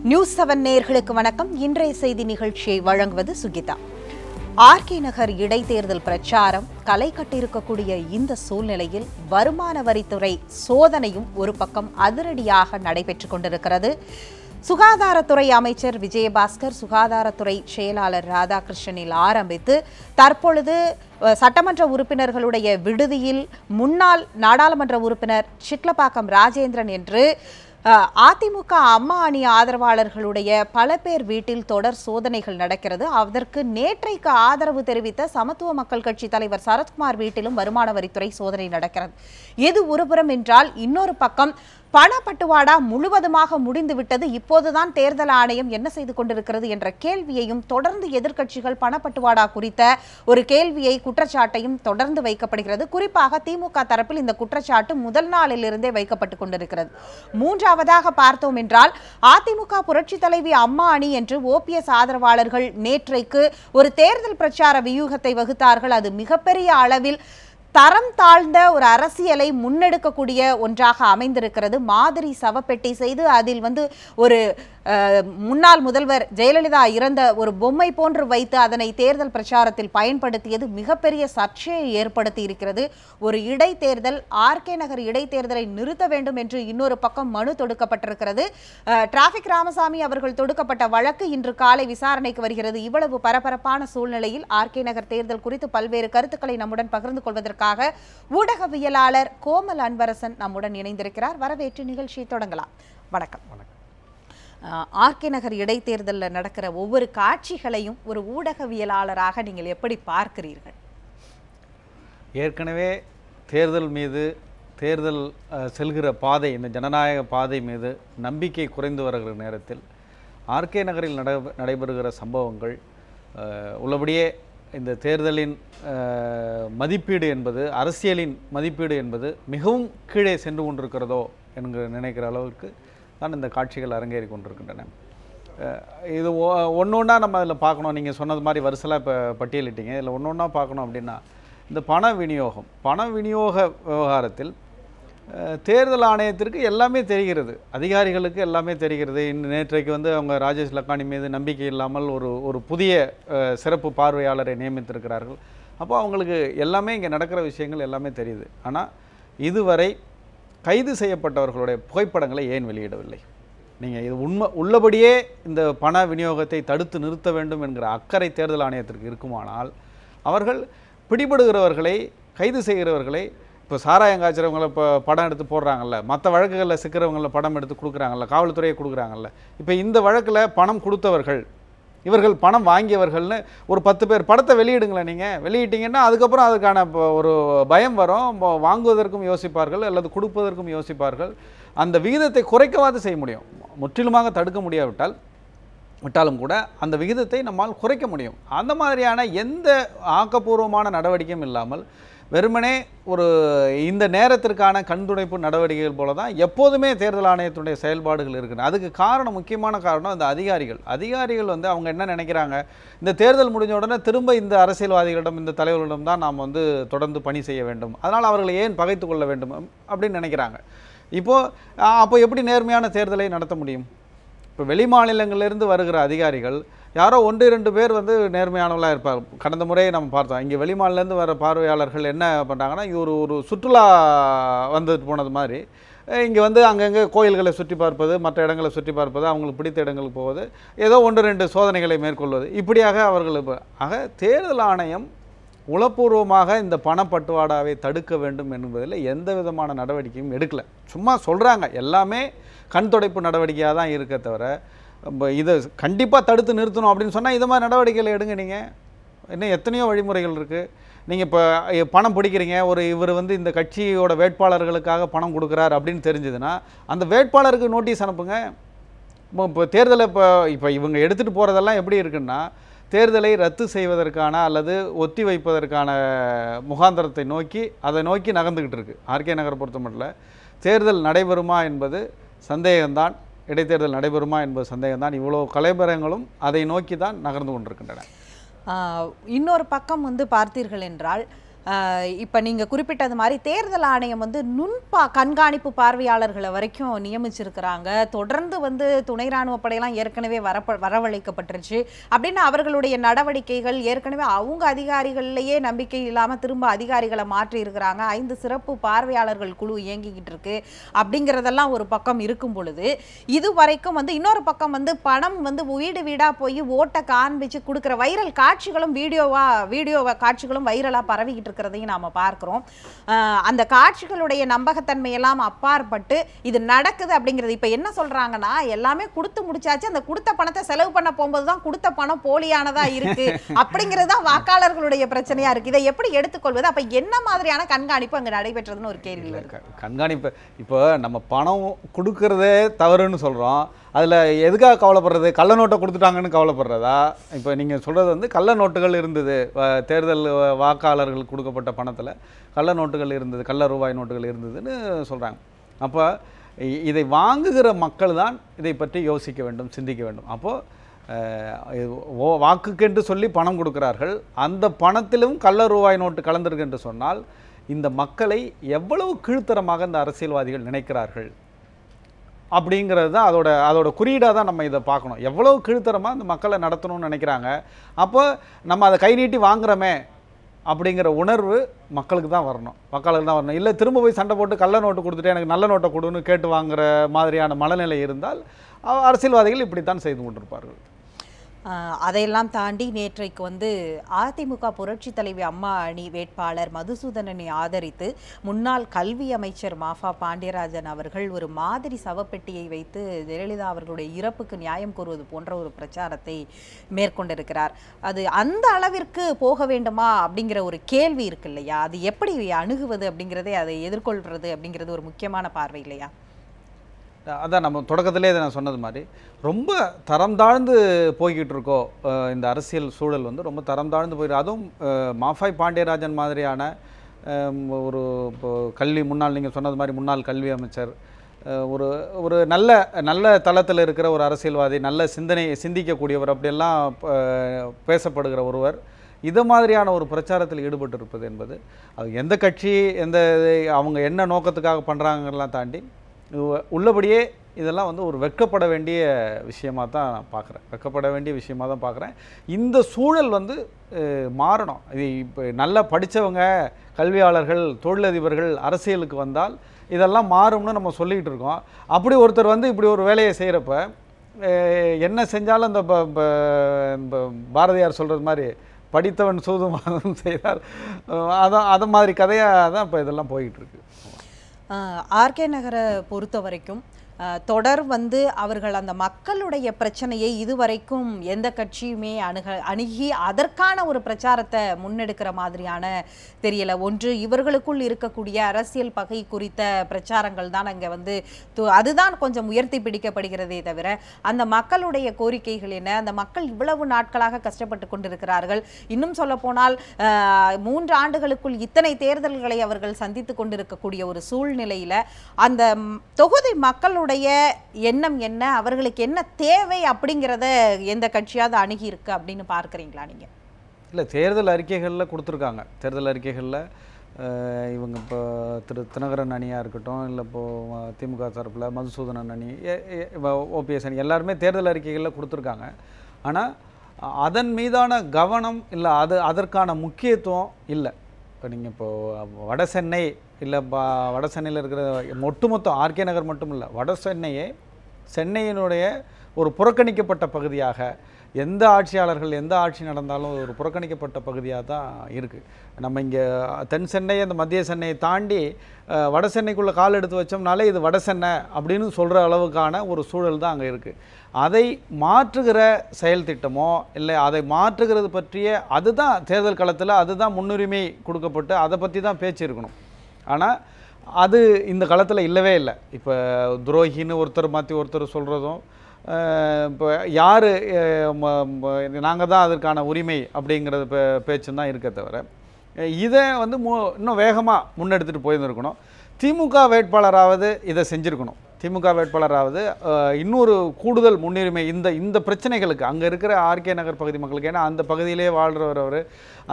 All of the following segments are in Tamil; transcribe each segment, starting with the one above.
நியூஸ் 7 நேயர்களுக்கு வணக்கம். இன்றைய செய்தி நிகழ்ச்சியை வழங்குவது சுகிதா. ஆர்கே நகர் இடைத்தேர்தல் பிரச்சாரம் களை கட்டியிருக்கக்கூடிய இந்த சூழ்நிலையில் வருமான வரித்துறை சோதனையும் ஒரு பக்கம் அதிரடியாக நடைபெற்றுக் கொண்டிருக்கிறது. சுகாதாரத்துறை அமைச்சர் விஜயபாஸ்கர் சுகாதாரத்துறை செயலாளர் ராதாகிருஷ்ணனில் ஆரம்பித்து தற்பொழுது சட்டமன்ற உறுப்பினர்களுடைய விடுதியில் முன்னாள் நாடாளுமன்ற உறுப்பினர் சிட்லப்பாக்கம் ராஜேந்திரன் என்று அதிமுக அம்மா அணி ஆதரவாளர்களுடைய பல பேர் வீட்டில் தொடர் சோதனைகள் நடக்கிறது. அதற்கு நேற்றைக்கு ஆதரவு தெரிவித்த சமத்துவ மக்கள் கட்சி தலைவர் சரத்குமார் வீட்டிலும் வருமான வரித்துறை சோதனை நடக்கிறது. இது ஒருபுறம் என்றால் இன்னொரு பக்கம் பணப்பட்டுவாடா முழுவதுமாக முடிந்துவிட்டது, இப்போதுதான் தேர்தல் ஆணையம் என்ன செய்து கொண்டிருக்கிறது என்ற கேள்வியையும் தொடர்ந்து எதிர்க்கட்சிகள் பணப்பட்டுவாடா குறித்த ஒரு கேள்வியை குற்றச்சாட்டையும் தொடர்ந்து வைக்கப்படுகிறது. குறிப்பாக திமுக தரப்பில் இந்த குற்றச்சாட்டு முதல் நாளிலிருந்தே வைக்கப்பட்டுக் கொண்டிருக்கிறது. மூன்றாவதாக பார்த்தோம் என்றால் அதிமுக புரட்சி தலைவி அம்மா அணி என்று ஓபிஎஸ் ஆதரவாளர்கள் நேற்றைக்கு ஒரு தேர்தல் பிரச்சார வியூகத்தை வகுத்தார்கள். அது மிகப்பெரிய அளவில் தரம் தாழ்ந்த ஒரு அரசியலை முன்னெடுக்கக்கூடிய ஒன்றாக அமைந்திருக்கிறது. மாதிரி சவப்பெட்டி செய்து அதில் ஒரு முன்னாள் முதல்வர் ஜெயலலிதா இறந்த ஒரு பொம்மை போன்று வைத்து அதனை தேர்தல் பிரச்சாரத்தில் பயன்படுத்தியது மிகப்பெரிய சர்ச்சையை ஏற்படுத்தி இருக்கிறது. ஒரு இடைத்தேர்தல் ஆர்கே நகர் இடைத்தேர்தலை நிறுத்த வேண்டும் என்று இன்னொரு பக்கம் மனு தொடுக்கப்பட்டிருக்கிறது. டிராபிக் ராமசாமி அவர்கள் தொடுக்கப்பட்ட வழக்கு இன்று காலை விசாரணைக்கு வருகிறது. இவ்வளவு பரபரப்பான சூழ்நிலையில் ஆர்கே நகர் தேர்தல் குறித்து பல்வேறு கருத்துக்களை நம்முடன் பகிர்ந்து கொள்வதற்காக ஊடகவியலாளர் கோமல் அன்பரசன் நம்முடன் இணைந்திருக்கிறார். வரவேற்று நிகழ்ச்சியை தொடங்கலாம். வணக்கம். ஆர்கே நகர் இடைத்தேர்தலில் நடக்கிற ஒவ்வொரு காட்சிகளையும் ஒரு ஊடகவியலாளராக நீங்கள் எப்படி பார்க்கிறீர்கள்? ஏற்கனவே தேர்தல் மீது தேர்தல் செல்கிற பாதை, இந்த ஜனநாயக பாதை மீது நம்பிக்கை குறைந்து வருகிற நேரத்தில் ஆர்கே நகரில் நடைபெறுகிற சம்பவங்கள் உள்ளபடியே இந்த தேர்தலின் மதிப்பீடு என்பது, அரசியலின் மதிப்பீடு என்பது மிகவும் கீழே சென்று கொண்டிருக்கிறதோ என்கிற நினைக்கிற அளவுக்கு தான் இந்த காட்சிகள் அரங்கேறி கொண்டிருக்கின்றன. இது ஒன்று ஒன்றா நம்ம அதில் பார்க்கணும். நீங்கள் சொன்னது மாதிரி வரிசலாக இப்போ பட்டியலிட்டீங்க. இதில் ஒன்று ஒன்றா பார்க்கணும் அப்படின்னா இந்த பண விநியோக விவகாரத்தில் தேர்தல் ஆணையத்திற்கு எல்லாமே தெரிகிறது, அதிகாரிகளுக்கு எல்லாமே தெரிகிறது. நேற்றைக்கு அவங்க ராஜேஷ் லக்கானி மீது நம்பிக்கை இல்லாமல் ஒரு புதிய சிறப்பு பார்வையாளரை நியமித்திருக்கிறார்கள். அப்போ அவங்களுக்கு எல்லாமே இங்கே நடக்கிற விஷயங்கள் எல்லாமே தெரியுது. ஆனால் இதுவரை கைது செய்யப்பட்டவர்களுடைய புகைப்படங்களை ஏன் வெளியிடவில்லை? நீங்கள் இது உள்ளபடியே இந்த பண விநியோகத்தை தடுத்து நிறுத்த வேண்டும் என்கிற அக்கறை தேர்தல் ஆணையத்திற்கு இருக்குமானால் அவர்கள் பிடிபடுகிறவர்களை, கைது செய்கிறவர்களை, இப்போ சாராயம் காய்ச்சறவங்களை இப்போ படம் எடுத்து போடுறாங்கல்ல, மற்ற வழக்குகளில் சிக்கிறவங்கள படம் எடுத்து கொடுக்குறாங்கல்ல, காவல்துறையை கொடுக்குறாங்கல்ல, இப்போ இந்த வழக்கில் பணம் கொடுத்தவர்கள், இவர்கள் பணம் வாங்கியவர்கள்னு ஒரு 10 பேர் படத்தை வெளியிடுங்களேன். நீங்கள் வெளியிட்டீங்கன்னா அதுக்கப்புறம் அதுக்கான ஒரு பயம் வரும். வாங்குவதற்கும் யோசிப்பார்கள் அல்லது கொடுப்பதற்கும் யோசிப்பார்கள். அந்த விகிதத்தை குறைக்கவாது செய்ய முடியும். முற்றிலுமாக தடுக்க விட்டாலும் கூட அந்த விகிதத்தை நம்மால் குறைக்க முடியும். அந்த மாதிரியான எந்த ஆக்கப்பூர்வமான நடவடிக்கையும் இல்லாமல் வெறுமனே ஒரு இந்த நேரத்திற்கான கண்துடைப்பு நடவடிக்கைகள் போல தான் எப்போதுமே தேர்தல் ஆணையத்தினுடைய செயல்பாடுகள் இருக்குது. அதுக்கு முக்கியமான காரணம் இந்த அதிகாரிகள் அவங்க என்ன நினைக்கிறாங்க, இந்த தேர்தல் முடிஞ்ச உடனே திரும்ப இந்த அரசியல்வாதிகளிடம், இந்த தலைவர்களிடம் தான் நாம் தொடர்ந்து பணி செய்ய வேண்டும், அதனால் அவர்களை ஏன் பகைத்து கொள்ள வேண்டும் அப்படின்னு நினைக்கிறாங்க. அப்போ எப்படி நேர்மையான தேர்தலை நடத்த முடியும்? இப்போ வெளி மாநிலங்களிலிருந்து வருகிற அதிகாரிகள் யாரோ 1-2 பேர் நேர்மையானவர்களாக இருப்பார். கடந்த முறையை நம்ம பார்த்தோம். இங்கே வெளி மாநிலேருந்து வர பார்வையாளர்கள் என்ன பண்ணுறாங்கன்னா, ஒரு சுற்றுலா வந்துட்டு போனது மாதிரி இங்கே அங்கங்கே கோயில்களை சுற்றி பார்ப்பது, மற்ற இடங்களை சுற்றி பார்ப்பது, அவங்களுக்கு பிடித்த இடங்களுக்கு போவது, ஏதோ 1-2 சோதனைகளை மேற்கொள்வது, இப்படியாக அவர்கள் தேர்தல் ஆணையம் உளப்பூர்வமாக இந்த பணப்பட்டுவாடாவை தடுக்க வேண்டும் என்பதில் எந்த விதமான நடவடிக்கையும் எடுக்கலை. சும்மா சொல்கிறாங்க, எல்லாமே கண் துடைப்பு நடவடிக்கையாக தான் இருக்க தவிர இதை கண்டிப்பாக தடுத்து நிறுத்தணும் அப்படின்னு சொன்னால் இது மாதிரி நடவடிக்கைகளை எடுங்க. நீங்கள் இன்னும் எத்தனையோ வழிமுறைகள் இருக்குது. நீங்கள் இப்போ பணம் பிடிக்கிறீங்க, இவர் இந்த கட்சியோட வேட்பாளர்களுக்காக பணம் கொடுக்குறார் அப்படின்னு தெரிஞ்சதுன்னா அந்த வேட்பாளருக்கு நோட்டீஸ் அனுப்புங்க. இப்போ தேர்தலை இப்போ இவங்க எடுத்துகிட்டு போகிறதெல்லாம் எப்படி இருக்குன்னா, தேர்தலை ரத்து செய்வதற்கான அல்லது ஒத்தி வைப்பதற்கான முகாந்திரத்தை அதை நோக்கி நகர்ந்துக்கிட்டு இருக்குது. ஆர்கே நகரை பொறுத்த மட்டும் தேர்தல் நடைபெறுமா என்பது சந்தேகம்தான், இடைத்தேர்தல் நடைபெறுமா என்பது சந்தேகம்தான். இவ்வளோ கலைபரங்களும் அதை நோக்கி தான் நகர்ந்து கொண்டிருக்கின்றன. இன்னொரு பக்கம் பார்த்தீர்கள் என்றால் இப்போ நீங்கள் குறிப்பிட்டது மாதிரி தேர்தல் ஆணையம் வந்து கண்காணிப்பு பார்வையாளர்களை வரைக்கும் நியமிச்சிருக்கிறாங்க. தொடர்ந்து வந்து துணை ராணுவ படையெல்லாம் ஏற்கனவே வரவழைக்கப்பட்டுருச்சு அப்படின்னு அவர்களுடைய நடவடிக்கைகள் ஏற்கனவே அவங்க அதிகாரிகள்லேயே நம்பிக்கை இல்லாமல் திரும்ப அதிகாரிகளை மாற்றி இருக்கிறாங்க. 5 சிறப்பு பார்வையாளர்கள் குழு இயங்கிக்கிட்டு இருக்கு அப்படிங்கிறதெல்லாம் ஒரு பக்கம் இருக்கும் பொழுது, இது வரைக்கும் வந்து இன்னொரு பக்கம் வந்து பணம் வந்து வீடு வீடாக போய் ஓட்டை காண்பிச்சு கொடுக்குற வைரல் காட்சிகளும் வீடியோ காட்சிகளும் வைரலாக பரவிக்கிட்டு இருக்கிறதையும் நாம் பார்க்குறோம். அந்த காட்சிகளுடைய நம்பகத்தன்மையெல்லாம் அப்பாற்பட்டு இது நடக்குது அப்படிங்கிறது இப்போ என்ன சொல்கிறாங்கன்னா, எல்லாமே கொடுத்து முடிச்சாச்சு, அந்த கொடுத்த பணத்தை செலவு பண்ண போகும்போது தான் கொடுத்த பணம் போலியானதாக இருக்கு அப்படிங்கிறது தான் வாக்காளர்களுடைய பிரச்சனையாக இருக்குது. இதை எப்படி எடுத்துக்கொள்வது? அப்போ என்ன மாதிரியான கண்காணிப்பு அங்கே நடைபெற்றதுன்னு ஒரு கேள்வி இருக்கு. கண்காணிப்பு இப்போ நம்ம பணம் கொடுக்கறதே தவறுன்னு சொல்கிறோம். அதில் எதுக்காக கவலைப்படுறது? கள்ள நோட்டை கொடுத்துட்டாங்கன்னு கவலைப்படுறதா? இப்போ நீங்கள் சொல்கிறது வந்து கள்ள நோட்டுகள் இருந்தது, தேர்தல் வாக்காளர்களுக்கு கொடுக்கப்பட்ட பணத்தில் கள்ள நோட்டுகள் இருந்தது, கள்ள ரூபாய் நோட்டுகள் இருந்ததுன்னு சொல்கிறாங்க. அப்போ இதை வாங்குகிற மக்கள் தான் இதை பற்றி யோசிக்க வேண்டும், சிந்திக்க வேண்டும். அப்போது வாக்குக்கென்று சொல்லி பணம் கொடுக்கிறார்கள், அந்த பணத்திலும் கள்ள ரூபாய் நோட்டு கலந்திருக்கு என்று சொன்னால் இந்த மக்களை எவ்வளவு கீழ்த்தரமாக இந்த அரசியல்வாதிகள் நினைக்கிறார்கள் அப்படிங்கிறது தான் அதோட குறியீடாக தான் நம்ம இதை பார்க்கணும். எவ்வளவு கீழ்த்தரமாக இந்த மக்களை நடத்தணும்னு நினைக்கிறாங்க. அப்போ நம்ம அதை கை நீட்டி வாங்குறோமே அப்படிங்கிற உணர்வு மக்களுக்கு தான் வரணும், வாக்காளருக்கு தான் வரணும். இல்லை திரும்ப போய் சண்டை போட்டு கள்ள நோட்டு கொடுத்துட்டு எனக்கு நல்ல நோட்டை கொடுன்னு கேட்டு வாங்குற மாதிரியான மனநிலை இருந்தால் அரசியல்வாதிகள் இப்படித்தான் செய்து கொண்டிருப்பார்கள். அதையெல்லாம் தாண்டி நேற்றைக்கு வந்து அதிமுக புரட்சி தலைவி அம்மா அணி வேட்பாளர் மதுசூதனனை ஆதரித்து முன்னாள் கல்வி அமைச்சர் மாஃபா பாண்டியராஜன் அவர்கள் ஒரு மாதிரி சவப்பெட்டியை வைத்து ஜெயலலிதா அவர்களுடைய இறப்புக்கு நியாயம் கூறுவது போன்ற ஒரு பிரச்சாரத்தை மேற்கொண்டிருக்கிறார். அது அந்த அளவிற்கு போக வேண்டுமா அப்படிங்கிற ஒரு கேள்வி இருக்கு இல்லையா? அது எப்படி அணுகுவது அப்படிங்கிறதே, அதை எதிர்கொள்வது அப்படிங்கிறது ஒரு முக்கியமான பார்வை இல்லையா? அதான் நம்ம தொடக்கத்திலே இதை நான் சொன்னது மாதிரி ரொம்ப தரம் தாழ்ந்து போய்கிட்டு இருக்கோம். இந்த அரசியல் சூழல் வந்து ரொம்ப தரம் தாழ்ந்து போயிடும். அதுவும் மாஃபாய் பாண்டியராஜன் மாதிரியான ஒரு கல்வி முன்னாள், நீங்கள் சொன்னது மாதிரி முன்னாள் கல்வி அமைச்சர், ஒரு நல்ல தளத்தில் இருக்கிற ஒரு அரசியல்வாதி, நல்ல சிந்திக்கக்கூடியவர், அப்படியெல்லாம் பேசப்படுகிற ஒருவர் இது மாதிரியான ஒரு பிரச்சாரத்தில் ஈடுபட்டு இருப்பது என்பது அது எந்த கட்சி அவங்க என்ன நோக்கத்துக்காக பண்ணுறாங்கலாம் தாண்டி உள்ளபடியே இதெல்லாம் வந்து ஒரு வெட்கப்பட வேண்டிய விஷயமாக தான் நான் பார்க்குறேன். இந்த சூழல் வந்து மாறணும். இது இப்போ நல்லா படித்தவங்க, கல்வியாளர்கள், தொழிலதிபர்கள் அரசியலுக்கு வந்தால் இதெல்லாம் மாறும்னு நம்ம சொல்லிக்கிட்டு இருக்கோம். அப்படி ஒருத்தர் வந்து இப்படி ஒரு வேலையை செய்கிறப்ப என்ன செஞ்சாலும் இந்த பாரதியார் சொல்கிறது மாதிரி படித்தவன் சூதுமானம் செய்தால் அதை மாதிரி கதையாக தான் இப்போ இதெல்லாம் போய்கிட்டு ஆர்கே நகரை பொறுத்த வரைக்கும் தொடர் வந்து அவர்கள் அந்த மக்களுடைய பிரச்சனையை இதுவரைக்கும் எந்த கட்சியுமே அணுகி அதற்கான ஒரு பிரச்சாரத்தை முன்னெடுக்கிற மாதிரியான தெரியல. ஒன்று இவர்களுக்குள் இருக்கக்கூடிய அரசியல் பகை குறித்த பிரச்சாரங்கள் தான் அங்கே வந்து அதுதான் கொஞ்சம் உயர்த்தி பிடிக்கப்படுகிறதே தவிர அந்த மக்களுடைய கோரிக்கைகள் என்ன, அந்த மக்கள் இவ்வளவு நாட்களாக கஷ்டப்பட்டு கொண்டிருக்கிறார்கள், இன்னும் சொல்ல போனால் 3 ஆண்டுகளுக்குள் இத்தனை தேர்தல்களை அவர்கள் சந்தித்து கொண்டிருக்கக்கூடிய ஒரு சூழ்நிலையில அந்த தொகுதி மக்களுடைய எண்ணம் என்ன, அவர்களுக்கு என்ன தேவை அப்படிங்கிறத எந்த கட்சியாவது அணுகி இருக்கு அப்படின்னு பார்க்குறீங்களா நீங்க? இல்லை, தேர்தல் அறிக்கைகளில் கொடுத்துருக்காங்க. தேர்தல் அறிக்கைகளில் இவங்க இப்போ தினகரன் அணியாக இருக்கட்டும், இல்லை இப்போது திமுக தரப்பில் மதுசூதனன் அணி, ஓபிஎஸ் அணி, எல்லாருமே தேர்தல் அறிக்கைகளில் கொடுத்துருக்காங்க. ஆனால் அதன் மீதான கவனம் இல்லை, அதற்கான முக்கியத்துவம் இல்லை. இப்போ நீங்கள் இப்போது வட சென்னை இல்லை வட சென்னையில் இருக்கிற ஒட்டுமொத்த ஆர்கே நகர் மட்டும் இல்லை, வட சென்னையினுடைய ஒரு புறக்கணிக்கப்பட்ட பகுதியாக எந்த ஆட்சியாளர்கள் எந்த ஆட்சி நடந்தாலும் ஒரு புறக்கணிக்கப்பட்ட பகுதியாக தான் இருக்குது. நம்ம இங்கே தென் சென்னை அந்த மத்திய சென்னையை தாண்டி வட சென்னைக்குள்ளே கால் எடுத்து வச்சோம்னாலே இது வட சென்னை அப்படின்னு சொல்கிற அளவுக்கான ஒரு சூழல் தான் அங்கே இருக்குது. அதை மாற்றுகிற செயல் திட்டமோ இல்லை அதை மாற்றுகிறது பற்றிய அதுதான் தேர்தல் களத்தில் அதுதான் முன்னுரிமை கொடுக்கப்பட்டு அதை பற்றி தான் பேச்சு இருக்கணும். ஆனால் அது இந்த களத்தில் இல்லவே இல்லை. இப்போ துரோகின்னு ஒருத்தர் மாற்றி ஒருத்தர் சொல்கிறதும், இப்போ யார் நாங்கள் தான் அதற்கான உரிமை அப்படிங்கிறது பேச்சும் தான் இருக்க தவிர இதை வந்து இன்னும் வேகமாக முன்னெடுத்துகிட்டு போயிருந்துருக்கணும். திமுக வேட்பாளராவது இதை செஞ்சுருக்கணும். திமுக வேட்பாளராவது இன்னொரு கூடுதல் முன்னுரிமை இந்த பிரச்சனைகளுக்கு அங்கே இருக்கிற ஆர்கே நகர் பகுதி மக்களுக்கு, ஏன்னா அந்த பகுதியிலே வாழ்கிறவர்,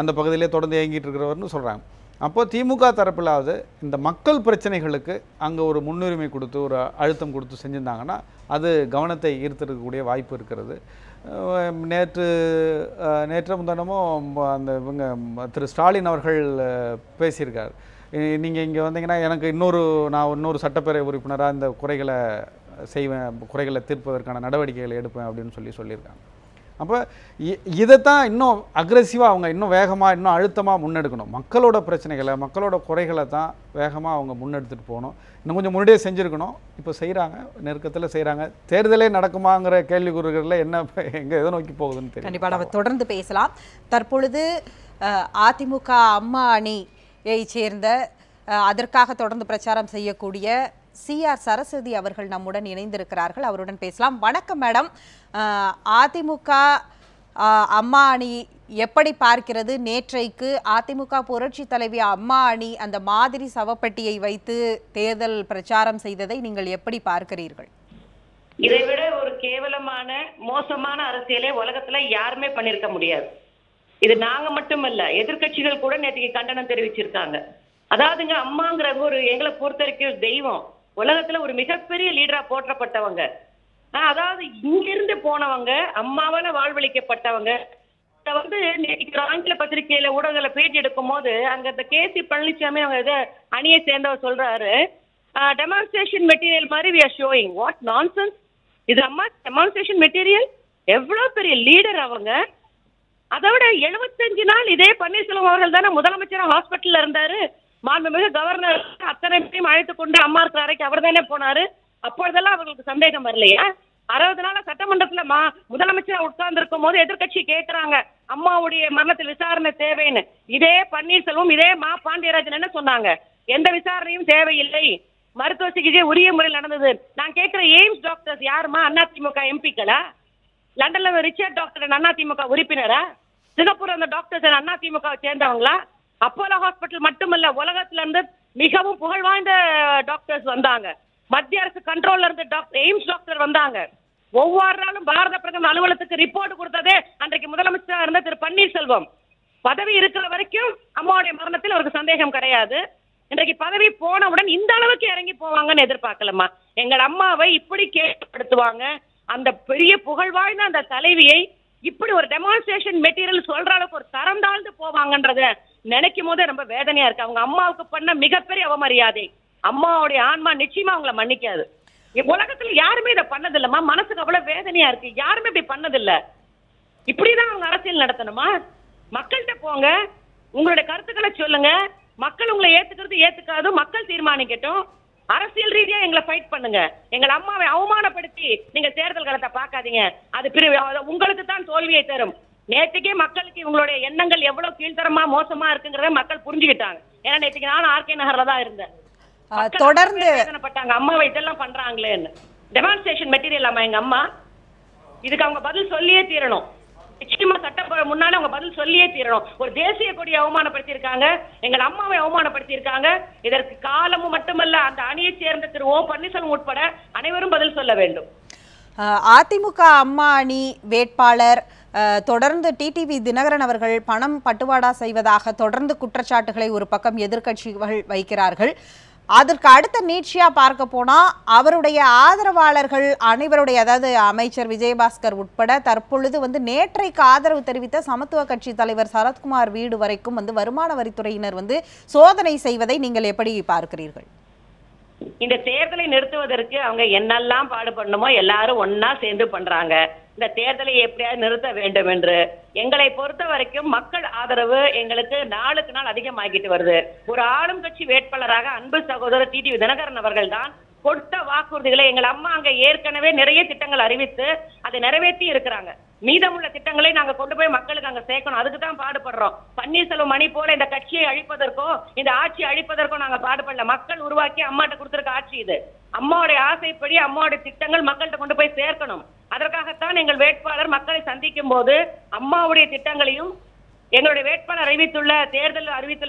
அந்த பகுதியிலே தொடர்ந்து இயங்கிட்டு இருக்கிறவர்னு சொல்கிறாங்க. அப்போது திமுக தரப்பிலாவது இந்த மக்கள் பிரச்சனைகளுக்கு அங்கே ஒரு முன்னுரிமை கொடுத்து ஒரு அழுத்தம் கொடுத்து செஞ்சுருந்தாங்கன்னா அது கவனத்தை ஈர்த்திருக்கக்கூடிய வாய்ப்பு இருக்கிறது. நேற்று முந்தானமும் அந்த இவங்க திரு ஸ்டாலின் அவர்கள் பேசியிருக்கார். நீங்கள் இங்கே வந்தீங்கன்னா எனக்கு நான் இன்னொரு சட்டப்பேரவை உறுப்பினராக இந்த குறைகளை செய்வேன், குறைகளை தீர்ப்பதற்கான நடவடிக்கைகளை எடுப்பேன் அப்படின்னு சொல்லியிருக்காங்க. அப்போ இதைத்தான் இன்னும் அக்ரெசிவாக அவங்க இன்னும் வேகமாக இன்னும் அழுத்தமாக முன்னெடுக்கணும். மக்களோட பிரச்சனைகளை மக்களோட குறைகளை தான் வேகமாக அவங்க முன்னெடுத்துட்டு போகணும். இன்னும் கொஞ்சம் முன்னாடியே செஞ்சுருக்கணும். இப்போ செய்கிறாங்க, நெருக்கத்தில் செய்கிறாங்க. தேர்தலே நடக்குமாங்கிற கேள்விக்குறிகளில் என்ன எங்கே எதை நோக்கி போகுதுன்னு தெரியும். கண்டிப்பாக நம்ம தொடர்ந்து பேசலாம். தற்பொழுது அதிமுக அம்மா அணியை சேர்ந்த அதற்காக தொடர்ந்து பிரச்சாரம் செய்யக்கூடிய CR சரஸ்வதி அவர்கள் நம்முடன் இணைந்திருக்கிறார்கள். அவருடன் பேசலாம். வணக்கம் மேடம். அதிமுக அம்மா அணி எப்படி பார்க்கிறது? நேற்றைக்கு அதிமுக புரட்சி தலைவி அம்மா அணி அந்த மாதிரி சவப்பெட்டியை வைத்து தேர்தல் பிரச்சாரம் செய்ததை நீங்கள் எப்படி பார்க்கிறீர்கள்? இதைவிட ஒரு கேவலமான மோசமான அரசியலை உலகத்துல யாருமே பண்ணிருக்க முடியாது. இது நாங்க மட்டுமல்ல, எதிர்கட்சிகள் கூட நேற்றுக்கு கண்டனம் தெரிவிச்சிருக்காங்க. அதாவதுங்க, அம்மாங்கிறவங்க ஒரு எங்களை பொறுத்த வரைக்கும் தெய்வம், உலகத்துல ஒரு மிகப்பெரிய லீடரா போற்றப்பட்டவங்க. அதாவது இங்கிருந்து போனவங்க, அம்மாவால வாழ்வழிக்கப்பட்டவங்க. நேற்று ஆங்கில பத்திரிகையில ஊடகங்களை பேட்டி எடுக்கும் போது அங்க இந்த KC பழனிசாமி அவங்க இதை அணியை சேர்ந்தவர் சொல்றாரு, டெமான்ஸ்ட்ரேஷன் மெட்டீரியல் மாதிரி we are showing. what nonsense. இது அம்மா டெமான்ஸ்ட்ரேஷன் மெட்டீரியல்? எவ்வளவு பெரிய லீடர் அவங்க. அதோட 75 நாள் இதே பன்னீர்செல்வம் அவர்கள் தானே முதலமைச்சர் ஹாஸ்பிட்டல்ல இருந்தாரு. மாண்புமிகு கவர்னர் அத்தனை பேரையும் அழைத்து கொண்டு அம்மா இருக்கிற அறைக்கு அவர் தானே போனாரு. அப்பொழுதெல்லாம் அவர்களுக்கு சந்தேகம் வரலையா? 60 நாள சட்டமன்றத்துல முதலமைச்சர் உட்கார்ந்து இருக்கும் போது எதிர்கட்சி கேட்கிறாங்க அம்மாவுடைய மரணத்தில் விசாரணை தேவைன்னு. இதே பன்னீர்செல்வம் இதே பாண்டியராஜன் என்ன சொன்னாங்க? எந்த விசாரணையும் தேவையில்லை, மருத்துவ சிகிச்சை உரிய முறையில் நடந்தது. நான் கேட்கிற எய்ம்ஸ் டாக்டர்ஸ் யாருமா? அதிமுக எம்பிக்களா? லண்டன்ல ரிச்சர்ட் டாக்டர் அதிமுக உறுப்பினரா? சிங்கப்பூர் அந்த டாக்டர்ஸ் அதிமுக சேர்ந்தவங்களா? அப்போலோ ஹாஸ்பிட்டல் மட்டுமல்ல, உலகத்துல இருந்து மிகவும் புகழ்வாய்ந்த டாக்டர்ஸ் வந்தாங்க. மத்திய அரசு கண்ட்ரோல்ல இருந்து எய்ம்ஸ் டாக்டர் வந்தாங்க. ஒவ்வொரு நாளும் பாரத பிரதமர் அலுவலகத்துக்கு ரிப்போர்ட் கொடுத்ததே அன்றைக்கு முதலமைச்சராக இருந்த திரு பன்னீர்செல்வம். பதவி இருக்கிற வரைக்கும் அம்மாவுடைய மரணத்தில் அவருக்கு சந்தேகம் கிடையாது. இன்றைக்கு பதவி போனவுடன் இந்த அளவுக்கு இறங்கி போவாங்கன்னு எதிர்பார்க்கலமா. எங்கள் அம்மாவை இப்படி கேட்கப்படுத்துவாங்க, அந்த பெரிய புகழ்வாய்ந்த அந்த தலைவியை இப்படி ஒரு டெமான்ஸ்ட்ரேஷன் மெட்டீரியல் சொல்ற அளவுக்கு ஒரு தரம் தாழ்ந்து போவாங்கன்றத நினைக்கும் போதே ரொம்ப வேதனையா இருக்கு. அவங்க அம்மாவுக்கு பண்ண மிகப்பெரிய அவமரியாதை. அம்மாவுடைய ஆன்மா நிச்சயமா அவங்களை மன்னிக்காது. உலகத்துல யாருமே இதை பண்ணதில்லமா. மனசுக்கு அவ்வளவு வேதனையா இருக்கு. யாருமே இப்படி பண்ணதில்ல. இப்படிதான் அவங்க அரசியல் நடத்தணுமா? மக்கள்கிட்ட போங்க, உங்களுடைய கருத்துக்களை சொல்லுங்க. மக்கள் உங்களை ஏத்துக்காது, மக்கள் தீர்மானிக்கட்டும். அரசியல் ரீதியா எங்களை ஃபைட் பண்ணுங்க. எங்கள் அம்மாவை அவமானப்படுத்தி நீங்க தேர்தல் காலத்தை பார்க்காதீங்க. அது உங்களுக்கு தான் தோல்வியை தரும். நேற்றுக்கே மக்களுக்கு இவங்களுடைய எண்ணங்கள் எவ்வளவு கீழ்த்தரமா மோசமா இருக்குங்கிறத மக்கள் புரிஞ்சுக்கிட்டாங்க. ஏன்னா நேற்றுக்கு நானும் RK நகர்ல தான் இருந்தேன். தொடர்ந்து அம்மாவை இதெல்லாம் பண்றாங்களேன்னு. டெமான்ஸ்ட்ரேஷன் மெட்டீரியல் அம்மா எங்க அம்மா, இதுக்கு அவங்க பதில் சொல்லியே தீரணும். நிச்சயமா சட்ட முன்னால அவங்க பதில் சொல்லியே தீரணும். ஒரு தேசிய கொடியை அவமானப்படுத்தி இருக்காங்க, எங்கள் அம்மாவை அவமானப்படுத்தி இருக்காங்க. இதற்கு காலமும் மட்டுமல்ல, அந்த அணியை சேர்ந்த திரு O பன்னீர்செல்வம் உட்பட அனைவரும் பதில் சொல்ல வேண்டும். அதிமுக அம்மா அணி வேட்பாளர் தொடர்ந்து TTV தினகரன் அவர்கள் பணம் பட்டுவாடா செய்வதாக தொடர்ந்து குற்றச்சாட்டுகளை ஒரு பக்கம் எதிர்க்கட்சிகள் வைக்கிறார்கள். அதற்கு அடுத்த நீட்சியா பார்க்க போனா அவருடைய ஆதரவாளர்கள் அனைவருடைய, அதாவது அமைச்சர் விஜயபாஸ்கர் உட்பட தற்பொழுது நேற்றைக்கு ஆதரவு தெரிவித்த சமத்துவ கட்சி தலைவர் சரத்குமார் வீடு வரைக்கும் வருமான வரித்துறையினர் சோதனை செய்வதை நீங்கள் எப்படி பார்க்கிறீர்கள்? இந்த தேர்தலை நிறுத்துவதற்கு அவங்க என்னெல்லாம் பாடுபடணுமோ எல்லாரும் ஒன்னா சேர்ந்து பண்றாங்க. இந்த தேர்தலை எப்படியாவது நிறுத்த வேண்டும் என்று எங்களை பொறுத்த வரைக்கும் மக்கள் ஆதரவு எங்களுக்கு நாளுக்கு நாள் அதிகமாகிட்டு வருது. ஒரு ஆளும் கட்சி வேட்பாளராக அன்பு சகோதரர் TTV தினகரன் அவர்கள் தான் கொடுத்த வாக்குறுதிகளை எங்கள் அம்மா அங்க ஏற்கனவே நிறைய திட்டங்கள் அறிவித்து அதை நிறைவேற்றி இருக்கிறாங்க. மீதமுள்ள திட்டங்களை நாங்க கொண்டு போய் மக்களுக்கு அங்க சேர்க்கணும். அதுக்கு தான் பாடுபடுறோம். பன்னீர்செல்வம் மணி போல இந்த கட்சியை அழிப்பதற்கோ இந்த ஆட்சியை அழிப்பதற்கோ நாங்க பாடுபடல. மக்கள் உருவாக்கி அம்மாட்ட கொடுத்திருக்க ஆட்சி இது. அம்மாவுடைய ஆசைப்படி அம்மாவுடைய திட்டங்கள் மக்கள்கிட்ட கொண்டு போய் சேர்க்கணும். அதற்காகத்தான் எங்கள் வேட்பாளர் மக்களை சந்திக்கும் போது அம்மாவுடைய திட்டங்களையும் எங்களுடைய வேட்பாளர் அறிவித்துள்ள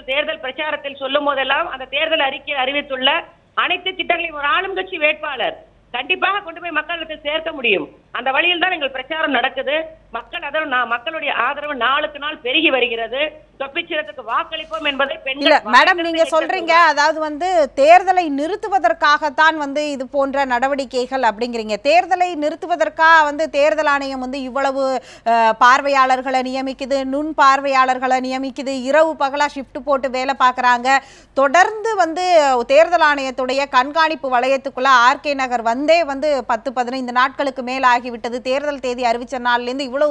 தேர்தல் பிரச்சாரத்தில் சொல்லும் போதெல்லாம் அந்த தேர்தல் அறிக்கையில் அறிவித்துள்ள அனைத்து திட்டங்களையும் ஒரு ஆளும் கட்சி வேட்பாளர் கண்டிப்பாக கொண்டு போய் மக்களுக்கு சேர்க்க முடியும். அந்த வழியில் தான் எங்கள் பிரச்சாரம் நடக்குது. மக்களுடைய ஆதரவு நாளுக்கு நாள் பெருகி வருகிறது. தொப்பிச்சிரத்துக்கு வாக்களிப்போம் என்பதை இல்ல மேடம், நீங்க சொல்றீங்க அதாவது வந்து தேர்தலை நிறுத்துவதற்காகத்தான் வந்து இது போன்ற நடவடிக்கைகள் அப்படிங்கிறீங்க. தேர்தலை நிறுத்துவதற்கா வந்து தேர்தல் ஆணையம் வந்து இவ்வளவு பார்வையாளர்களை நியமிக்குது, நுண் பார்வையாளர்களை நியமிக்குது, இரவு பகலா ஷிஃப்ட் போட்டு வேலை பார்க்குறாங்க. தொடர்ந்து வந்து தேர்தல் ஆணையத்துடைய கண்காணிப்பு வளையத்துக்குள்ள ஆர்கே நகர் வந்தே வந்து 10-15 நாட்களுக்கு மேல் ஆகிவிட்டது. தேர்தல் தேதி அறிவிச்ச நாள்லேருந்து இவ்வளவு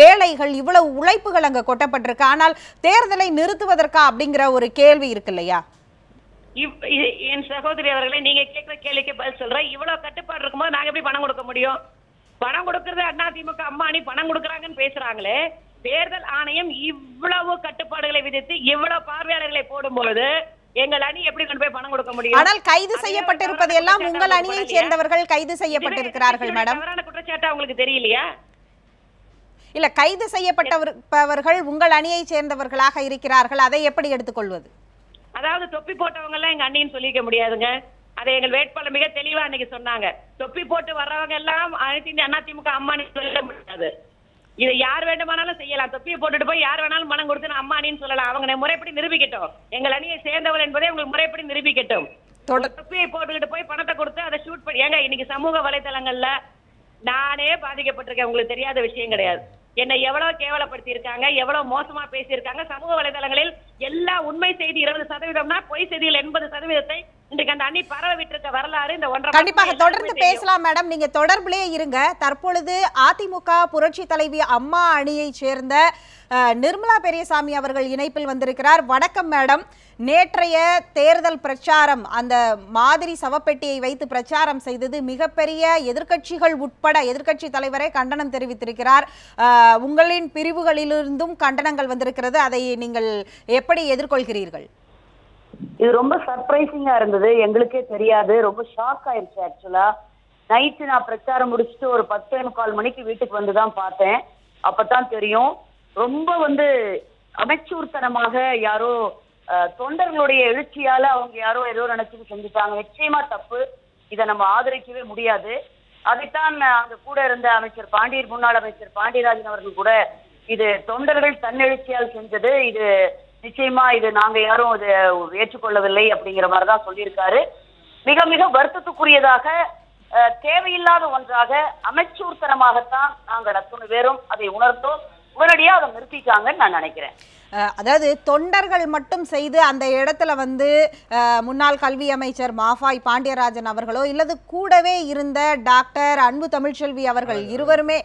வேலைகள், இவ்வளவு உழைப்புகள் அங்க கொட்டப்பட்டிருக்கு. ஆனால் தேர்தலை நிறுத்துவதற்கா அப்படிங்கிற ஒரு கேள்வி இருக்கு இல்லையா? என் சகோதரி அவர்களை, நீங்க கேட்கிற கேள்விக்கு பதில் சொல்றேன். இவ்வளவு கட்டுப்பாடு இருக்கும்போது நாங்க எப்படி பணம் கொடுக்க முடியும்? பணம் கொடுக்கறது அதிமுக அம்மானி பணம் கொடுக்கறாங்கன்னு பேசுறாங்களே. தேர்தல் ஆணையம் இவ்வளவு கட்டுப்பாடுகளை விதித்து இவ்வளவு பார்வையாளர்களை போடும்போது எங்கள் அணி எப்படி கொண்டு போய் பணம் கொடுக்க முடியும்? ஆனால் கைது செய்யப்பட்டிருப்பது எல்லாம் உங்கள் அணியை சேர்ந்தவர்கள் கைது செய்யப்பட்டிருக்கிறார்கள் மேடம். தவறான குற்றச்சாட்டு உங்களுக்கு தெரியலையா? இல்ல, கைது செய்யப்பட்டவர்கள் உங்கள் அணியை சேர்ந்தவர்களாக இருக்கிறார்கள். அதை எப்படி எடுத்துக்கொள்வது? அதாவது தொப்பி போட்டவங்க எல்லாம் எங்க அண்ணின்னு சொல்லிக்க முடியாதுங்க. அதை எங்கள் வேட்பாளர் மிக தெளிவா அன்னைக்கு சொன்னாங்க. தொப்பி போட்டு வர்றவங்க எல்லாம் அதிமுக அம்மானி சொல்ல முடியாது. இதை யார் வேண்டுமானாலும் செய்யலாம். தொப்பியை போட்டுட்டு போய் யார் வேணாலும் பணம் கொடுத்து நான் அம்மானின்னு சொல்லலாம். அவங்க முறைப்படி நிரூபிக்கட்டும். எங்கள் அணியை சேர்ந்தவள் என்பதை உங்களுக்கு முறைப்படி நிரூபிக்கட்டும். தொப்பியை போட்டுக்கிட்டு போய் பணத்தை கொடுத்து அதை ஷூட் பண்ணி ஏங்க இன்னைக்கு சமூக வலைதளங்கள்ல நானே பாதிக்கப்பட்டிருக்கேன். உங்களுக்கு தெரியாத விஷயம் கிடையாது. என்னை எவ்வளவு கேவலப்படுத்தி இருக்காங்க, எவ்வளவு மோசமா பேசியிருக்காங்க. சமூக வலைதளங்களில் எல்லா உண்மை செய்தி 20%, பொய் செய்திகள் 80% இன்றைக்கு அந்த அணி பரவ விட்டிருக்க வரலாறு இந்த ஒன்றரை. கண்டிப்பாக தொடர்ந்து பேசலாம் மேடம், நீங்க தொடர்பிலே இருங்க. தற்பொழுது அதிமுக புரட்சி தலைவி அம்மா அணியை சேர்ந்த நிர்மலா பெரியசாமி அவர்கள் இணைப்பில் வந்திருக்கிறார். வணக்கம் மேடம். நேற்றைய தேர்தல் பிரச்சாரம், அந்த மாதிரி சவப்பெட்டியை வைத்து பிரச்சாரம் செய்தது மிகப்பெரிய எதிர்க்கட்சிகள் உட்பட எதிர்க்கட்சி தலைவரே கண்டனம் தெரிவித்திருக்கிறார். உங்களின் பிரிவுகளிலிருந்தும் கண்டனங்கள் வந்திருக்கிறது. அதை நீங்கள் எப்படி எதிர்கொள்கிறீர்கள்? இது ரொம்ப சர்ப்ரைசிங்கா இருந்தது. எங்களுக்கே தெரியாது. ரொம்ப ஷாக் ஆயிடுச்சு. ஆக்சுவலா நைட்டு நான் பிரச்சாரம் முடிச்சுட்டு ஒரு 10:45 மணிக்கு வீட்டுக்கு வந்துதான் பார்த்தேன். அப்பதான் தெரியும். ரொம்ப அமைச்சூர்த்தனமாக யாரோ தொண்டர்களுடைய எழுச்சியால அவங்க யாரோ ஏதோ நினைச்சிட்டு செஞ்சுட்டாங்க. நிச்சயமா தப்பு. இதை நம்ம ஆதரிக்கவே முடியாது. அதைத்தான் அங்க கூட இருந்த முன்னாள் அமைச்சர் பாண்டியராஜன் அவர்கள் கூட இது தொண்டர்கள் தன்னெழுச்சியால் செஞ்சது, இது நிச்சயமா இது நாங்க யாரும் இதை ஏற்றுக்கொள்ளவில்லை அப்படிங்கிற மாதிரிதான் சொல்லியிருக்காரு. மிக மிக வருத்தத்துக்குரியதாக, தேவையில்லாத ஒன்றாக, அமைச்சூர்த்தனமாகத்தான் நாங்கள் அத்தனை பேரும் அதை உணர்ந்தோம். உடனடியா அதை நிறுத்திட்டாங்கன்னு நான் நினைக்கிறேன். அதாவது தொண்டர்கள் மட்டும் செய்து அந்த இடத்துல முன்னாள் கல்வி அமைச்சர் மாஃபாய் பாண்டியராஜன் அவர்களோ இல்லது கூடவே இருந்த டாக்டர் அன்பு தமிழ்ச்செல்வி அவர்கள் இருவருமே,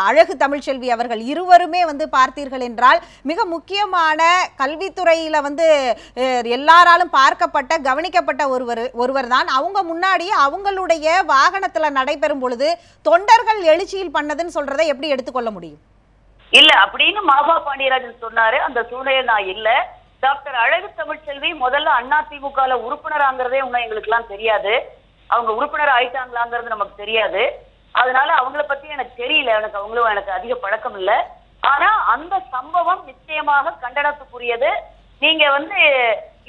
அழகு தமிழ்ச்செல்வி அவர்கள் இருவருமே பார்த்தீர்கள் என்றால் மிக முக்கியமான கல்வித்துறையில எல்லாராலும் பார்க்கப்பட்ட கவனிக்கப்பட்ட ஒருவர் தான். அவங்க முன்னாடி அவங்களுடைய வாகனத்துல நடைபெறும் பொழுது தொண்டர்கள் எழுச்சியில் பண்ணதுன்னு சொல்றதை எப்படி எடுத்துக்கொள்ள முடியும்? இல்ல அப்படின்னு மாபா பாண்டியராஜன் சொன்னாரு. அந்த சூழ்நிலை நான் இல்ல. டாக்டர் அழகு தமிழ்ச்செல்வி முதல்ல அதிமுக உறுப்பினராங்கிறதே இன்னும் எங்களுக்கு எல்லாம் தெரியாது. அவங்க உறுப்பினர் ஆயிட்டாங்களாங்கிறது நமக்கு தெரியாது. அதனால அவங்கள பத்தி எனக்கு தெரியல. எனக்கு அதிக பழக்கம் இல்ல. ஆனா அந்த சம்பவம் நிச்சயமாக கண்டனத்துக்குரியது. நீங்க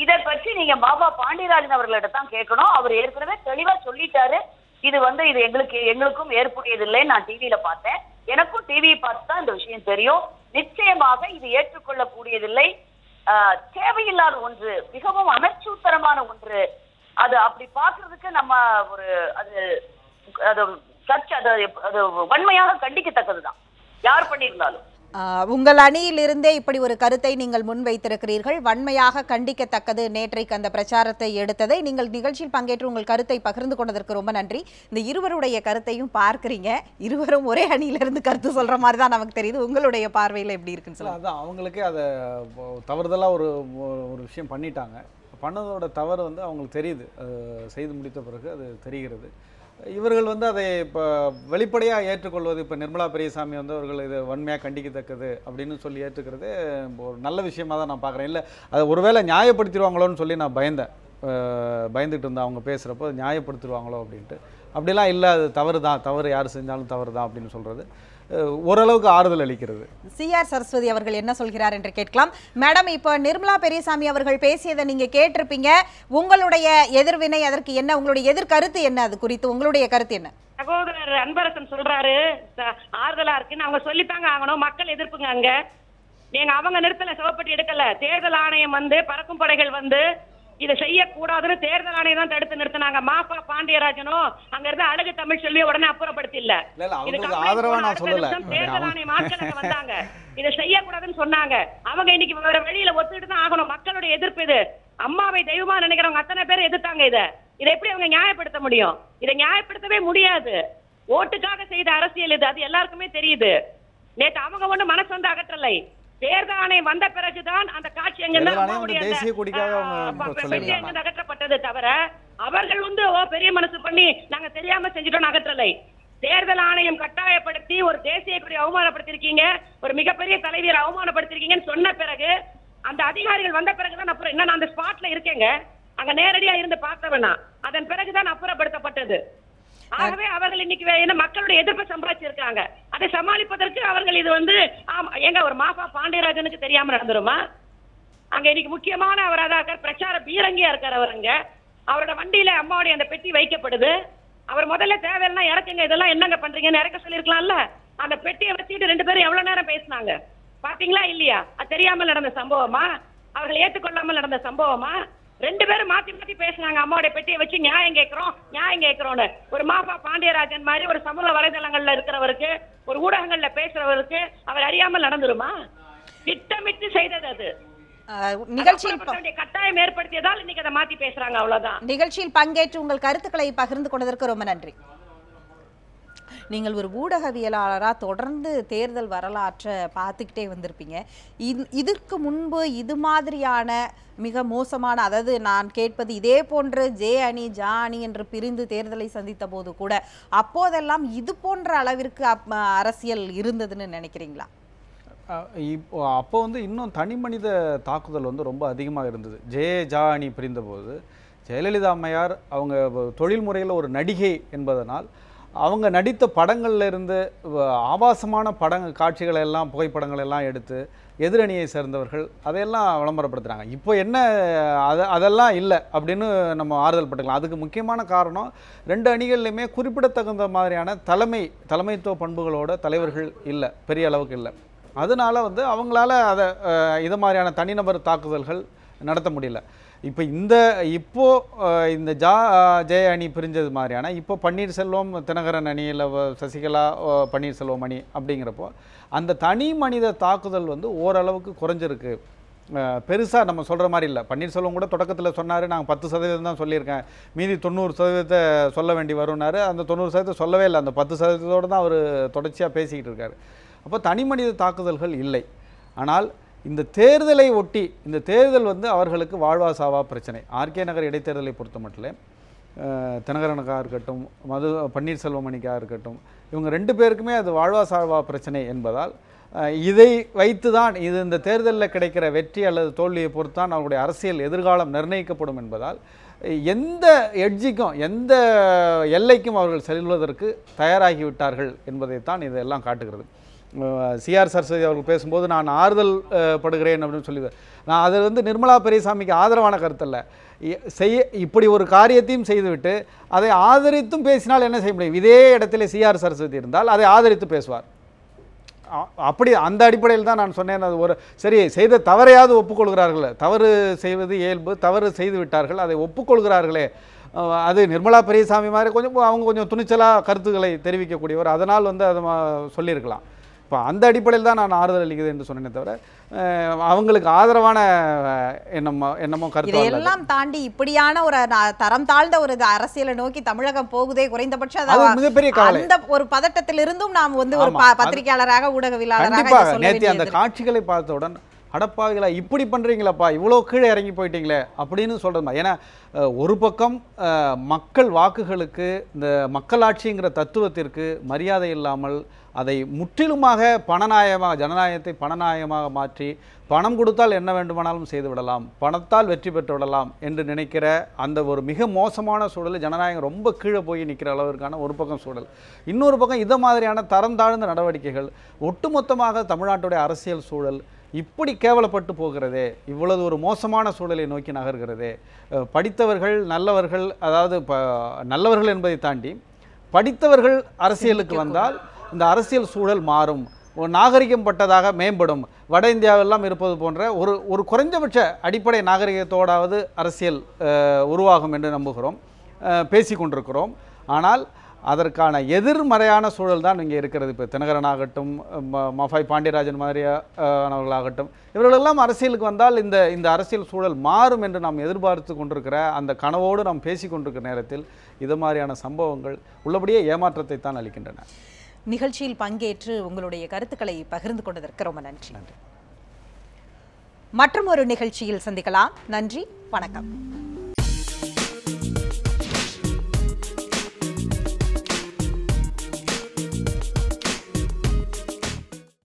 இதை பற்றி நீங்க மாபா பாண்டியராஜன் அவர்களிடம் தான் கேட்கணும். அவர் ஏற்கனவே தெளிவா சொல்லிட்டாரு. இது இது எங்களுக்கும் ஏற்புடையதில்லை. நான் டிவியில பார்த்தேன். எனக்கும் டிவியை பார்த்து தான் இந்த விஷயம் தெரியும். நிச்சயமாக இது ஏற்றுக்கொள்ளக்கூடியதில்லை. தேவையில்லாத ஒன்று, மிகவும் அமைச்சூத்தரமான ஒன்று. அது அப்படி பார்க்கறதுக்கு நம்ம அது வன்மையாக கண்டிக்கத்தக்கதுதான் யார் பண்ணியிருந்தாலும். உங்கள் அணியிலிருந்தே இப்படி ஒரு கருத்தை நீங்கள் முன்வைத்திருக்கிறீர்கள். வன்மையாக கண்டிக்கத்தக்கது நேற்றைக்கு அந்த பிரச்சாரத்தை எடுத்ததை. நீங்கள் நிகழ்ச்சியில் பங்கேற்று உங்கள் கருத்தை பகிர்ந்து கொண்டதற்கு ரொம்ப நன்றி. இந்த இருவருடைய கருத்தையும் பார்க்குறீங்க. இருவரும் ஒரே அணியிலிருந்து கருத்து சொல்ற மாதிரி தான் நமக்கு தெரியுது. உங்களுடைய பார்வையில் எப்படி இருக்குன்னு சொல்லுங்க. அதான் அவங்களுக்கே அதை தவறுதலாக ஒரு விஷயம் பண்ணிட்டாங்க. பண்ணதோட தவறு அவங்களுக்கு தெரியுது. செய்து முடித்த பிறகு அது தெரிகிறது. இவர்கள் அதை இப்போ வெளிப்படையாக ஏற்றுக்கொள்வது, இப்போ நிர்மலா பெரியசாமி அவர்கள் இதை வன்மையாக கண்டிக்கத்தக்கது அப்படின்னு சொல்லி ஏற்றுக்கிறது ஒரு நல்ல விஷயமாக தான் நான் பார்க்குறேன். இல்லை அதை ஒருவேளை நியாயப்படுத்திடுவாங்களோன்னு சொல்லி நான் பயந்துட்டு இருந்தேன். அவங்க பேசுகிறப்போ நியாயப்படுத்திடுவாங்களோ அப்படின்ட்டு. அப்படிலாம் இல்லை, அது தவறு தான், தவறு யார் செஞ்சாலும் தவறு தான் அப்படின்னு சொல்கிறது. ஓரளவுக்கு ஆறுதல் அளிக்கிறது. சிஆர் சரஸ்வதி அவர்கள் என்ன சொல்கிறார் என்று கேட்கலாம். மேடம், இப்போ நிர்மலா பெரியசாமி அவர்கள் பேசியதை நீங்க கேட்டிருப்பீங்க. உங்களுடைய எதிர்வினை அதற்கு என்ன, உங்களுடைய எதிர்கருத்து என்ன, அது குறித்து உங்களுடைய கருத்து என்ன? சகோதரர் அன்பரசன் சொல்றாரு ஆறுதலா இருக்குன்னு. அவங்க சொல்லித்தாங்க ஆகணும். மக்கள் எதிர்ப்புங்க அங்க. நீங்க அவங்க நிறுத்தல, சிவப்பட்டி எடுக்கல. தேர்தல் ஆணையம் பறக்கும் படைகள் இதை செய்யக்கூடாதுன்னு தேர்தல் ஆணையம் தான் தடுத்து நிறுத்தினாங்க. மாஃபா பாண்டியராஜனும் அங்க இருந்து அழகு தமிழ்ச்செல்வியை உடனே அப்புறப்படுத்தி இல்ல. தேர்தல் ஆணையம் ஆட்கள் வந்தாங்க, இதை செய்யக்கூடாதுன்னு சொன்னாங்க. அவங்க இன்னைக்கு வேற வெளியில ஒத்துக்கிட்டு தான் ஆகணும். மக்களுடைய எதிர்ப்பு இது. அம்மாவை தெய்வமா நினைக்கிறவங்க அத்தனை பேர் எதிர்த்தாங்க. இதை எப்படி அவங்க நியாயப்படுத்த முடியும்? இதை நியாயப்படுத்தவே முடியாது. ஓட்டுக்காக செய்த அரசியல் இது, அது எல்லாருக்குமே தெரியுது. நேற்று அவங்க ஒண்ணு மனசு அகற்றலை. தேர்தல் ஆணையம் வந்த பிறகுதான் அந்த காட்சி அகற்றப்பட்டது தவிர அவர்கள் பெரிய மனசு பண்ணி நாங்க தெரியாம செஞ்சிட்டோம் அகற்றலை. தேர்தல் ஆணையம் கட்டாயப்படுத்தி ஒரு தேசிய கொடி அவமானப்படுத்திருக்கீங்க, ஒரு மிகப்பெரிய தலைவியர் அவமானப்படுத்திருக்கீங்கன்னு சொன்ன பிறகு அந்த அதிகாரிகள் வந்த பிறகுதான் அப்புறம் என்ன, நான் அந்த ஸ்பாட்ல இருக்கேங்க, அங்க நேரடியா இருந்து பார்த்தவனா, அதன் பிறகுதான் அப்புறப்படுத்தப்பட்டது. ஆகவே அவர்கள் இன்னைக்கு மக்களுடைய எதிர்ப்பை சம்பாதிச்சிருக்காங்க. அதை சமாளிப்பதற்கு அவர்கள் இது எங்க ஒரு மாஃபா பாண்டியராஜனுக்கு தெரியாம நடந்துருமா? அங்க இன்னைக்கு முக்கியமான அவராக பிரச்சார பீரங்கியா இருக்கார். அவருங்க அவரோட வண்டியில அம்மாவுடைய அந்த பெட்டி வைக்கப்படுது. அவர் முதல்ல தேவையில்லைன்னா இறக்குங்க, இதெல்லாம் என்னங்க பண்றீங்கன்னு இறக்க சொல்லிருக்கலாம்ல. அந்த பெட்டியை வச்சுட்டு 2 பேரும் எவ்வளவு நேரம் பேசினாங்க பாத்தீங்களா இல்லையா? அது தெரியாமல் நடந்த சம்பவமா? அவர்கள் ஏற்றுக்கொள்ளாமல் நடந்த சம்பவமா? 2 பேரும் மாத்தி மாத்தி பேசினாங்க. அம்மாவுடைய பெட்டியை வச்சு நியாயம் கேட்கிறோம்னு. ஒரு மாஃபா பாண்டியராஜன் மாதிரி ஒரு சமூக வலைதளங்கள்ல இருக்கிறவருக்கு, ஒரு ஊடகங்கள்ல பேசுறவருக்கு அவர் அறியாமல் நடந்துருமா? திட்டமிட்டு செய்தது அது. நிகழ்ச்சியில் கட்டாயம் ஏற்படுத்தியதால் இன்னைக்கு அதை மாத்தி பேசுறாங்க, அவ்வளவுதான். நிகழ்ச்சியில் பங்கேற்று உங்கள் கருத்துக்களை பகிர்ந்து கொண்டதற்கு ரொம்ப நன்றி. நீங்கள் ஒரு ஊடகவியலாளராக தொடர்ந்து தேர்தல் வரலாற்றை பார்த்துக்கிட்டே வந்திருப்பீங்க. இதற்கு முன்பு இது மாதிரியான மிக மோசமான, அதாவது நான் கேட்பது இதே போன்று ஜே அணி ஜா அணி என்று பிரிந்து தேர்தலை சந்தித்த போது கூட அப்போதெல்லாம் இது போன்ற அளவிற்கு அரசியல் இருந்ததுன்னு நினைக்கிறீங்களா? இப்போ அப்போ இன்னும் தனி மனித தாக்குதல் ரொம்ப அதிகமாக இருந்தது. ஜா அணி பிரிந்த போது ஜெயலலிதா அம்மையார் அவங்க தொழில் முறையில் ஒரு நடிகை என்பதனால் அவங்க நடித்த படங்கள்ல இருந்து ஆபாசமான காட்சிகளை எல்லாம், புகைப்படங்கள் எல்லாம் எடுத்து எதிரணியை சேர்ந்தவர்கள் அதையெல்லாம் விளம்பரப்படுத்துகிறாங்க. இப்போ என்ன அதெல்லாம் இல்லை அப்படின்னு நம்ம ஆறுதல் பட்டுக்கலாம். அதுக்கு முக்கியமான காரணம் 2 அணிகள்லையுமே குறிப்பிடத்தகுந்த மாதிரியான தலைமைத்துவ பண்புகளோட தலைவர்கள் இல்லை, பெரிய அளவுக்கு இல்லை. அதனால அவங்களால இது மாதிரியான தனிநபர் தாக்குதல்கள் நடத்த முடியல. இப்போ இந்த ஜெய அணி பிரிஞ்சது மாதிரியான இப்போ பன்னீர்செல்வம் தினகரன் அணியில் சசிகலா பன்னீர்செல்வம் அணி அப்படிங்கிறப்போ அந்த தனி மனித தாக்குதல் ஓரளவுக்கு குறைஞ்சிருக்கு. பெருசாக நம்ம சொல்கிற மாதிரி இல்லை. பன்னீர்செல்வம் கூட தொடக்கத்தில் சொன்னார், நாங்கள் 10% தான் சொல்லியிருக்கேன், மீதி 90% சொல்ல வேண்டி வரும்னாரு. அந்த 90% சொல்லவே இல்லை, அந்த 10%ஓடு தான் அவர் தொடர்ச்சியாக பேசிக்கிட்டு இருக்கார். அப்போ தனி மனித தாக்குதல்கள் இல்லை. ஆனால் இந்த தேர்தலை ஒட்டி இந்த தேர்தல் அவர்களுக்கு வாழ்வா சாவா பிரச்சனை. ஆர்கே நகர் இடைத்தேர்தலை பொறுத்த மட்டும் தினகரனுக்காக இருக்கட்டும், பன்னீர்செல்வம் அணிக்காக இருக்கட்டும், இவங்க 2 பேருக்குமே அது வாழ்வா சாவா பிரச்சனை என்பதால் இதை வைத்து தான் இந்த தேர்தலில் கிடைக்கிற வெற்றி அல்லது தோல்வியை பொறுத்து தான் அவருடைய அரசியல் எதிர்காலம் நிர்ணயிக்கப்படும் என்பதால் எந்த எட்ஜிக்கும் எந்த எல்லைக்கும் அவர்கள் செல்வதற்கு தயாராகிவிட்டார்கள் என்பதைத்தான் இதெல்லாம் காட்டுகிறது. சிஆர் சரஸ்வதி அவர்கள் பேசும்போது நான் ஆறுதல் படுகிறேன் அப்படின்னு சொல்லிடுவேன். நான் அது நிர்மலா பெரியசாமிக்கு ஆதரவான கருத்தல்ல. இப்படி ஒரு காரியத்தையும் செய்துவிட்டு அதை ஆதரித்தும் பேசினால் என்ன செய்ய முடியும்? இதே இடத்துல சிஆர் சரஸ்வதி இருந்தால் அதை ஆதரித்து பேசுவார். அப்படி அந்த அடிப்படையில் தான் நான் சொன்னேன். அது ஒரு சரி, செய்த தவறையாவது ஒப்புக்கொள்கிறார்களே, தவறு செய்வது இயல்பு, தவறு செய்து விட்டார்கள், அதை ஒப்புக்கொள்கிறார்களே. அது நிர்மலா பெரியசாமி மாதிரி அவங்க கொஞ்சம் துணிச்சலாக கருத்துக்களை தெரிவிக்கக்கூடியவர், அதனால் அதை சொல்லியிருக்கலாம். இப்போ அந்த அடிப்படையில் தான் நான் ஆறுதல் அளிக்குது என்று சொன்னேனே தவிர அவங்களுக்கு ஆதரவான என்னமோ கருத்து. இதெல்லாம் தாண்டி இப்படியான ஒரு தரம் தாழ்ந்த ஒரு அரசியலை நோக்கி தமிழகம் போகுதே, குறைந்தபட்சம் மிகப்பெரிய கவலை. அந்த ஒரு பதட்டத்திலிருந்தும் நாம் ஒரு பத்திரிகையாளராக ஊடகவியலாளராக நேற்று அந்த காட்சிகளை பார்த்தவுடன் அடப்பாவிகளா இப்படி பண்ணுறீங்களப்பா, இவ்வளோ கீழே இறங்கி போயிட்டீங்களே அப்படின்னு சொல்கிறோம். ஏன்னா ஒரு பக்கம் மக்கள் வாக்குகளுக்கு, இந்த மக்களாட்சிங்கிற தத்துவத்திற்கு மரியாதை இல்லாமல் அதை முற்றிலுமாக ஜனநாயகத்தை பணநாயகமாக மாற்றி பணம் கொடுத்தால் என்ன வேண்டுமானாலும் செய்து விடலாம், பணத்தால் வெற்றி பெற்று விடலாம் என்று நினைக்கிற அந்த ஒரு மிக மோசமான சூழல், ஜனநாயகம் ரொம்ப கீழே போய் நிற்கிற அளவிற்கான ஒரு பக்கம் சூழல். இன்னொரு பக்கம் இதை மாதிரியான தரம் தாழ்ந்த நடவடிக்கைகள், ஒட்டுமொத்தமாக தமிழ்நாட்டுடைய அரசியல் சூழல் இப்படி கேவலப்பட்டு போகிறதே, இவ்வளவு ஒரு மோசமான சூழலை நோக்கி நகர்கிறதே. படித்தவர்கள் நல்லவர்கள், அதாவது நல்லவர்கள் என்பதை தாண்டி படித்தவர்கள் அரசியலுக்கு வந்தால் இந்த அரசியல் சூழல் மாறும், ஒரு நாகரிகம் பட்டதாக மேம்படும், வட இந்தியாவெல்லாம் இருப்பது போன்ற ஒரு குறைஞ்சபட்ச அடிப்படை நாகரிகத்தோடாவது அரசியல் உருவாகும் என்று நம்புகிறோம், பேசிக்கொண்டிருக்கிறோம். ஆனால் அதற்கான எதிர்மறையான சூழல் தான் இங்கே இருக்கிறது. இப்போ தினகரனாகட்டும், மஃபாய் பாண்டியராஜன் மாதிரியானவர்களாகட்டும், இவர்களெல்லாம் அரசியலுக்கு வந்தால் இந்த அரசியல் சூழல் மாறும் என்று நாம் எதிர்பார்த்து கொண்டிருக்கிற அந்த கனவோடு நாம் பேசி கொண்டிருக்கிற நேரத்தில் இது மாதிரியான சம்பவங்கள் உள்ளபடியே ஏமாற்றத்தை தான் அளிக்கின்றன. நிகழ்ச்சியில் பங்கேற்று உங்களுடைய கருத்துக்களை பகிர்ந்து கொண்டதற்கு ரொம்ப நன்றி. மற்றும் ஒரு நிகழ்ச்சியில் சந்திக்கலாம். நன்றி, வணக்கம்.